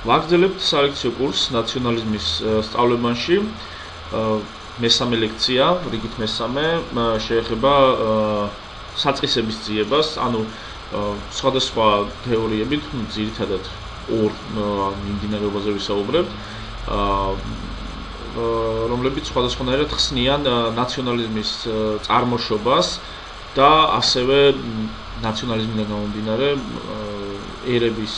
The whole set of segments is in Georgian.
ვაგრძელებთ სალექციო კურსს ნაციონალიზმის სწავლებაში. მესამე ლექცია, რიგით მესამე, შეეხება საწყისების ძიებას, ანუ სხვადასხვა თეორიებით, ძირითადად ორ მიმდინარეობაზე ვისაუბრებთ, რომლებიც სხვადასხვანაირად ხსნიან ნაციონალიზმის წარმოშობას და ასევე ნაციონალიზმიდან გამომდინარე ერების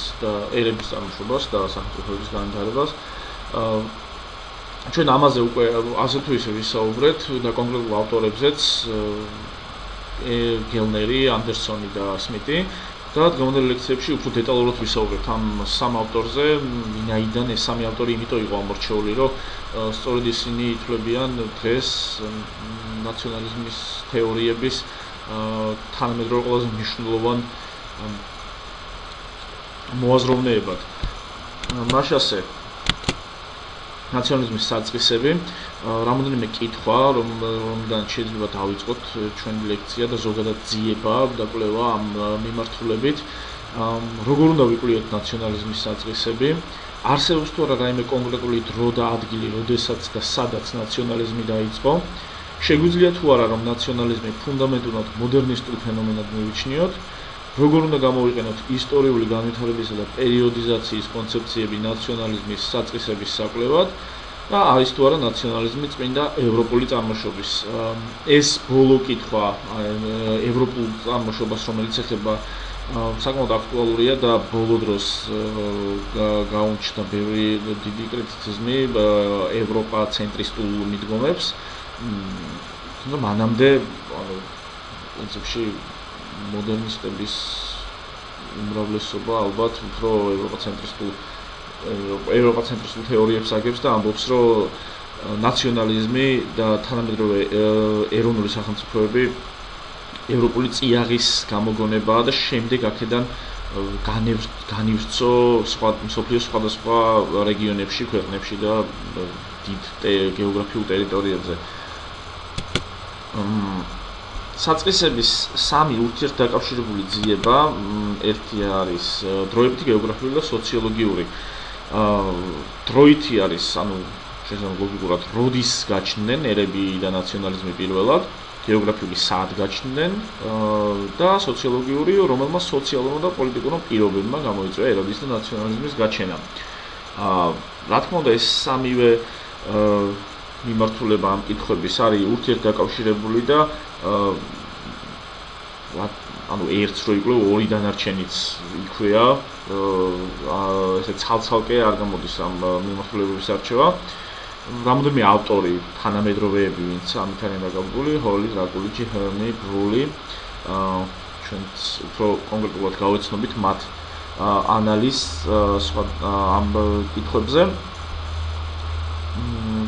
წარმოშობას და სახელმწიფოების განვითარებას. ჩვენ ამაზე უკვე ასე თუ ისე ვისაუბრეთ და კონკრეტულ ავტორებზეც გელნერი, ანდერსონი და სმიტი და დღევანდელ ლექციებში უფრო დეტალურად ვისაუბრებთ ამ სამ ავტორზე, ვინაიდან ეს სამი ავტორი იმიტომ იყო ამორჩეული, რომ სწორედ ისინი ითვლებიან დღეს ნაციონალიზმის თეორიების თანამედროვე ყველაზე მნიშვნელოვან მოაზროვნეებად. მაშასე ნაციონალიზმის საწყისები, რამოდენიმე კითხვა, რომლიდან შეიძლება დავიწყოთ ჩვენი ლექცია და ზოგადად ძიება და კვლევა ამ მიმართულებით. როგორ უნდა ვიკვლიოთ ნაციონალიზმის საწყისები? არსებობს თუ არა რაიმე კონკრეტული დრო და ადგილი, როდესაც და სადაც ნაციონალიზმი დაიწყო? შეგვიძლია თუ არა რომ ნაციონალიზმი ფუნდამენტურად მოდერნისტულ ფენომენად მივიჩნიოთ? როგორ უნდა გამოვიყენოთ ისტორიული განვითარებისა და პერიოდიზაციის კონცეფციები ნაციონალიზმის საწყისების საკვლევად და არის თუ არა ნაციონალიზმი წმინდა ევროპული წარმოშობის. ეს ბოლო კითხვა ევროპულ წარმოშობას, რომელიც ეხება საკმაოდ აქტუალურია და ბოლო დროს გაუნჩნდა ბევრი დიდი კრიტიციზმი ევროპა ცენტრისტულ მიდგომებს. მანამდე, პრინციპში მოდერნისტების უმრავლესობა ალბათ უფრო ევროპაცენტრისტულ თეორიებს აგებს და ამბობს, რომ ნაციონალიზმი და თანამედროვე ეროვნული სახელმწიფოები ევროპული წიაღის გამოგონებაა და შემდეგ აქედან განივრცო მსოფლიოს სხვადასხვა რეგიონებში, ქვეყნებში და დიდ გეოგრაფიულ ტერიტორიებზე. საწყისების სამი ურთიერთდაკავშირებული ძიება, ერთი არის დროებითი გეოგრაფიული და სოციოლოგიური. დროითი არის, ანუ შესაძლოა ლოგიკურად როდის გაჩნდნენ ერები და ნაციონალიზმი პირველად, გეოგრაფიული სად გაჩნდნენ და სოციოლოგიური, რომელმაც სოციალურმა და პოლიტიკურმა პირობებმა გამოიწვია ერების და ნაციონალიზმის გაჩენა. რა თქმა უნდა, ეს სამივე მიმართულება ამ კითხვების არის ურთიერთდაკავშირებული და ანუ ერთს რო იკლო ორი დანარჩენიც იქვეა, ესე ცალ-ცალკე არ გამოდის ამ მიმართულებების არჩევა. რამოდენიმე ავტორი, თანამედროვეები, ვინც ამით არიან დაკავებული, ჰოლი, რაკულიჩი, ჰერმი, ბრული, ჩვენც უფრო კონკრეტულად გავეცნობით მათ ანალიზს ამ კითხვებზე.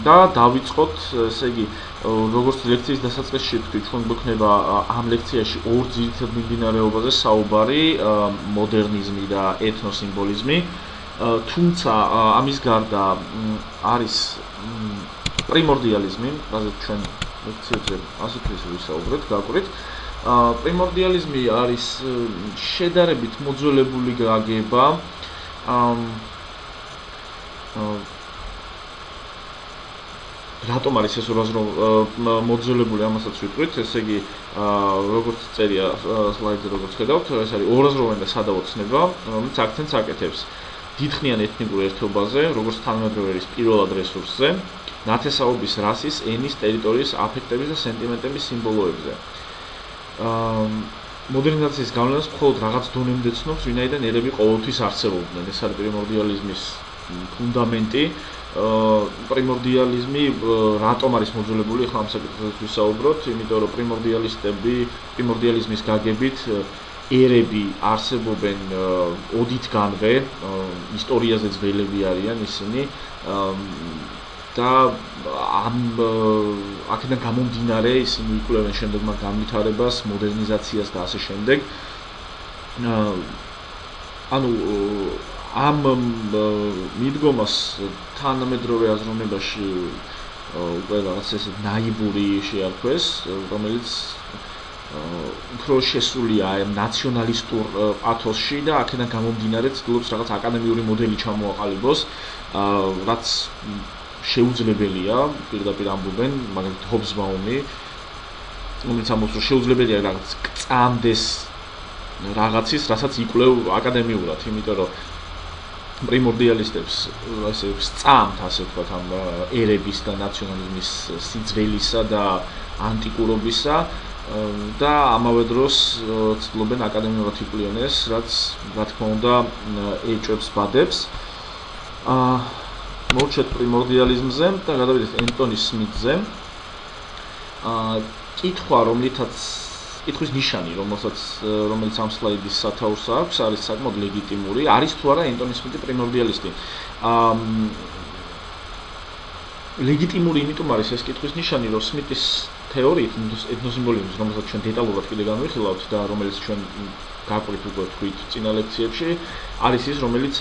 და დავიწყოთ, ესე იგი, როგორც ლექციის დასაწყისში ვთქვი, ჩვენ გვექნება ამ ლექციაში ორ ძირითად მიმდინარეობაზე საუბარი, მოდერნიზმი და ეთნოსიმბოლიზმი. თუმცა ამის გარდა არის პრიმორდიალიზმი, რაზეც ჩვენ ლექციებზე ასე თუ ისე ვისაუბრეთ, გაკვირით. პრიმორდიალიზმი არის შედარებით მოძველებული გაგება, რატომ არის ეს მოძველებული, ამასაც ვიტყვით, ესე იგი, როგორც წერია სლაიდზე, როგორც ხედავთ, ეს არის ორაზროვანი და სადავო ცნება, რომელიც აქცენტს აკეთებს დიდხნიან ეთნიკურ ერთობაზე, როგორც თანამედროვე ერის პირველად რესურსზე, ნათესაობის, რასის, ენის, ტერიტორიის, აფექტების და სენტიმენტების სიმბოლოებზე. მოდერნიზაციის გავლენას მხოლოდ რაღაც დონემდე ცნობს, ვინაიდან ერები ყოველთვის არსებობდნენ. ეს არის პრიმორდიალიზმის ფუნდამენტი. პრიმორდიალიზმი რატომ არის მოძველებული, ახლა ამ საკითხზე ვისაუბროთ, იმიტომ რომ პრიმორდიალიზმის გაგებით ერები არსებობენ ოდითგანვე, ისტორიაზე ძველები არიან ისინი და აქედან გამომდინარე ისინი იკვლევენ შემდეგმა განვითარებას, მოდერნიზაციას და ასე შემდეგ. ანუ ამ მიდგომას თანამედროვე აზროვნებაში უკვე რაღაც ესე ნაივური შეარქვეს, რომელიც უფრო შესულია აი ნაციონალისტურ პათოსში და აქედან გამომდინარე ცდილობს რაღაც აკადემიური მოდელი ჩამოაყალიბოს, რაც შეუძლებელია, პირდაპირ ამბობენ, მაგალითად ჰობსბაუმი, რომელიც ამბობს, რომ შეუძლებელია რაღაც გწამდეს რაღაცის, რასაც იკვლევ აკადემიურად, იმიტომ რომ პრიმორდიალისტებს ასე სწამთ, ასე ვთქვათ, ამ ერების და ნაციონალიზმის სიძველისა და ანტიკურობისა და ამავე დროს ცდილობენ აკადემიურად იკვლევინეს, რაც რა თქმა უნდა ეჭვებს ბადებს. მოვჩეთ პრიმორდიალიზმზე და გადავიდეთ ენტონი სმითზე. კითხვა, კითხვის ნიშანი, რომელიც ამ სლაიდის სათაურს აქვს, არის საკმაოდ ლეგიტიმური. არის თუ არა ენტონი სმითი პრიმორდიალისტი? ლეგიტიმური იმიტომ არის ეს კითხვის ნიშანი, რომ სმითის თეორიით ეთნოსიმბოლიზმის, რომელსაც ჩვენ დეტალურად კიდე განვიხილავთ და რომელიც ჩვენ გაკვირთ უკვე თქვით წინა ლექციებში, არის ის, რომელიც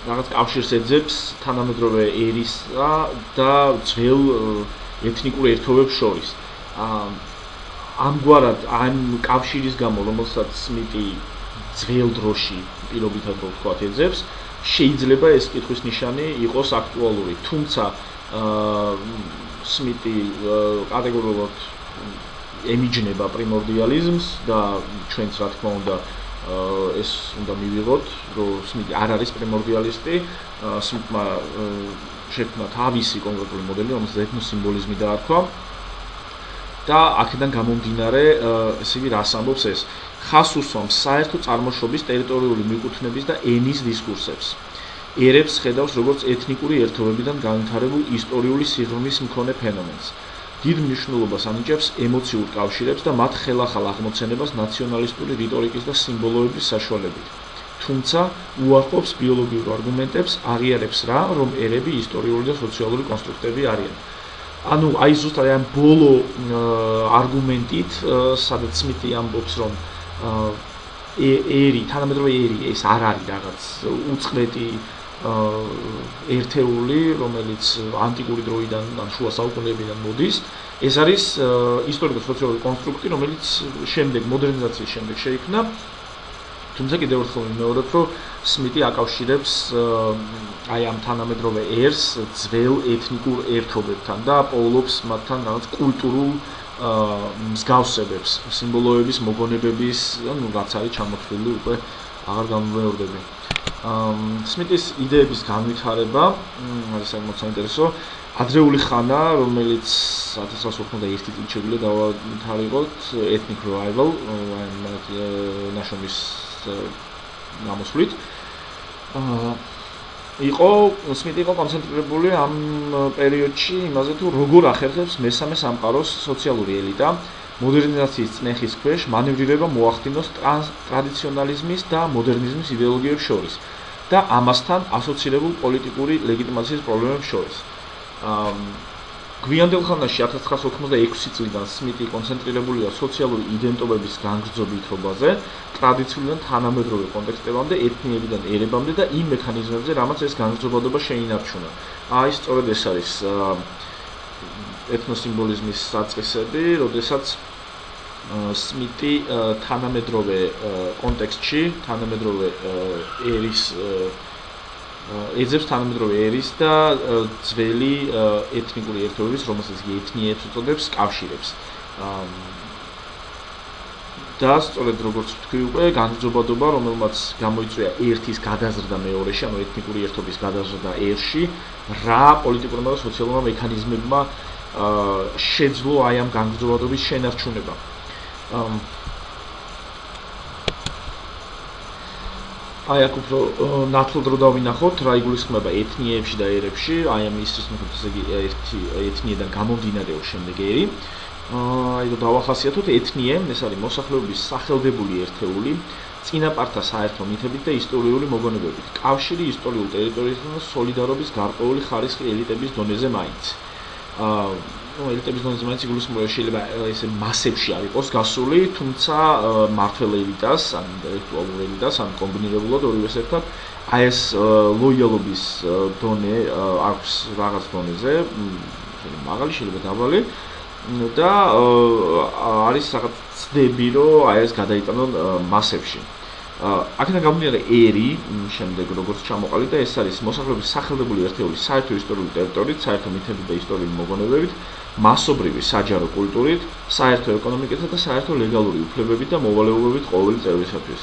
რაღაც კავშირს ეძებს თანამედროვე ერისა და ძველ ეთნიკურ ერთობებს შორის. ამგვარად ამ კავშირის გამო, რომელსაც სმითი ძველ დროში პირობითად რო ვთქვათ ეძებს, შეიძლება ეს კითხვის ნიშანი იყოს აქტუალური. თუმცა სმითი კატეგორიულად ემიჯნება პრიმორდიალიზმს და ჩვენც რა თქმა უნდა ეს უნდა მივიღოთ, რომ სმითი არ არის პრიმორდიალისტი, სმითმა შექმნა თავისი კონკრეტული მოდელი, რომელსაც ეთნოსიმბოლიზმი დაარქვა. და აქედან გამომდინარე, ესე იგი, რას ამბობს ეს? ხას უსვამს საერთო წარმოშობის, ტერიტორიული მიკუთვნების და ენის დისკურსებს. ერებს ხედავს როგორც ეთნიკური ერთობებიდან განვითარებულ ისტორიული სიღრმის მქონე ფენომენს. დიდ მნიშვნელობას ანიჭებს ემოციურ კავშირებს და მათ ხელახალ აღმოცენებას ნაციონალისტური რიტორიკის და სიმბოლოების საშუალებით. თუმცა უარყოფს ბიოლოგიურ არგუმენტებს, აღიარებს რა, რომ ერები ისტორიული და სოციალური კონსტრუქტები არიან. ანუ აი ზუსტად ამ ბოლო არგუმენტით, სადაც სმითი ამბობს, რომ თანამედროვე ერი ეს არ არის რაღაც უწყლეტი ერთეული, რომელიც ანტიკური დროიდან ან შუა საუკუნეებიდან მოდის, ეს არის ისტორიულ-სოციალური კონსტრუქტი, რომელიც შემდეგ მოდერნიზაციის შემდეგ შეიქმნა. თუმცა კიდევ ერთხელ ვიმეორებ, რომ სმითი აკავშირებს აი ამ თანამედროვე ერს ძველ ეთნიკურ ერთობებთან და პოულობს მათთან რაღაც კულტურულ მსგავსებებს, სიმბოლოების, მოგონებების, ანუ რაც არის ჩამოთვლილი უკვე აღარ გამომეორდები. სმითის იდეების განვითარება არის საკმაოდ საინტერესო. ადრეული ხანა, რომელიც 1991 წლით შეგვიძლია დავავითაროთ ethnic revival, ნაშრომის გამოსვლით. სმითი იყო კონცენტრირებული ამ პერიოდში იმაზე, თუ როგორ ახერხებს მესამე სამყაროს სოციალური ელიტა მოდერნიზაციის წნეხის ქვეშ მანევრირება მოახდინოს ტრადიციონალიზმის და მოდერნიზმის იდეოლოგიებს შორის და ამასთან ასოცირებულ პოლიტიკური ლეგიტიმაციის პრობლემებს შორის. გვიანდელ ხანაში 1986 წლიდან სმითი კონცენტრირებულია სოციალური იდენტობების განგრძობითობაზე, ტრადიციულიდან თანამედროვე კონტექსტებამდე, ეთნიებიდან ერებამდე და იმ მექანიზმებზე, რამაც ეს განგრძობადობა შეინარჩუნა. აი, სწორედ ეს არის ეთნოსიმბოლიზმის საწყისები, როდესაც სმითი თანამედროვე კონტექსტში, თანამედროვე ერის ეძებს თანამედროვე ერის და ძველი ეთნიკური ერთობების, რომელსაც ეთნიებს უწოდებს, კავშირებს. და სწორედ როგორც ვთქვი უკვე, განძობადობა, რომელმაც გამოიწვია ერთის გადაზრდა მეორეში, ანუ ეთნიკური ერთობის გადაზრდა ერში, რა პოლიტიკურმა და სოციალურმა მექანიზმებმა შეძლო აი ამ განძობადობის შენარჩუნება. აი აქ უფრო ნათლად რო დავინახოთ, რა იგულისხმება ეთნიებში და ერებში, აი ამ ისრის მიხედვით, ესე იგი ერთი ეთნიიდან გამომდინარეო შემდეგ ერი. აი რო დავახასიათოთ ეთნიე, ეს არის მოსახლეობის სახელდებული ერთეული, წინაპართა საერთო მითებით და ისტორიული მოგონებებით. კავშირი ისტორიულ ტერიტორიასთან და სოლიდარობის გარკვეული ხარისხი ელიტების დონეზე მაინც. ელიტების დონეზე მაინც იგულისხმება შეიძლება ესე მასებში არ იყოს გასული, თუმცა მართველ ელიტას, ან ინტელექტუალურ ელიტას, ან კომბინირებულად ორივეს ერთად, აი ეს ლოიალობის დონე აქვს რაღაც დონეზე, შეიძლება მაღალი, შეიძლება დაბალი. და არის რაღაც ცდები, რომ აი ეს გადაიტანონ მასებში. აქედან გამომდინარე ერი შემდეგ როგორც ჩამოყალიბდა და ეს არის მოსახლეობის სახელმწიფო ერთეულის საერთო ისტორიული ტერიტორიით, საერთო მითებით და ისტორიული მოგონებებით, მასობრივი საჯარო კულტურით, საერთო ეკონომიკითა და საერთო ლეგალური უფლებებით და მოვალეობებით ყოველი წევრისათვის.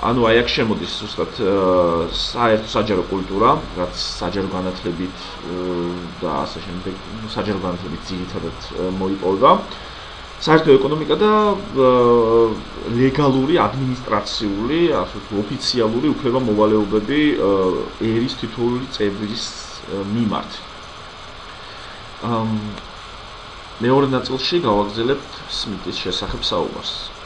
ანუ აი აქ შემოდის ზუსტად საერთო საჯარო კულტურა, რაც საჯარო განათლებით და ასე შემდეგ, საჯარო განათლებით ძირითადად მოიპოვება. საერთო ეკონომიკა და ლეგალური, ადმინისტრაციული, ასე ვთქვათ, ოფიციალური უფლება-მოვალეობები ერის თითოეული წევრის მიმართ. მეორე ნაწილში გავაგრძელებთ სმიტის შესახებ საუბარს.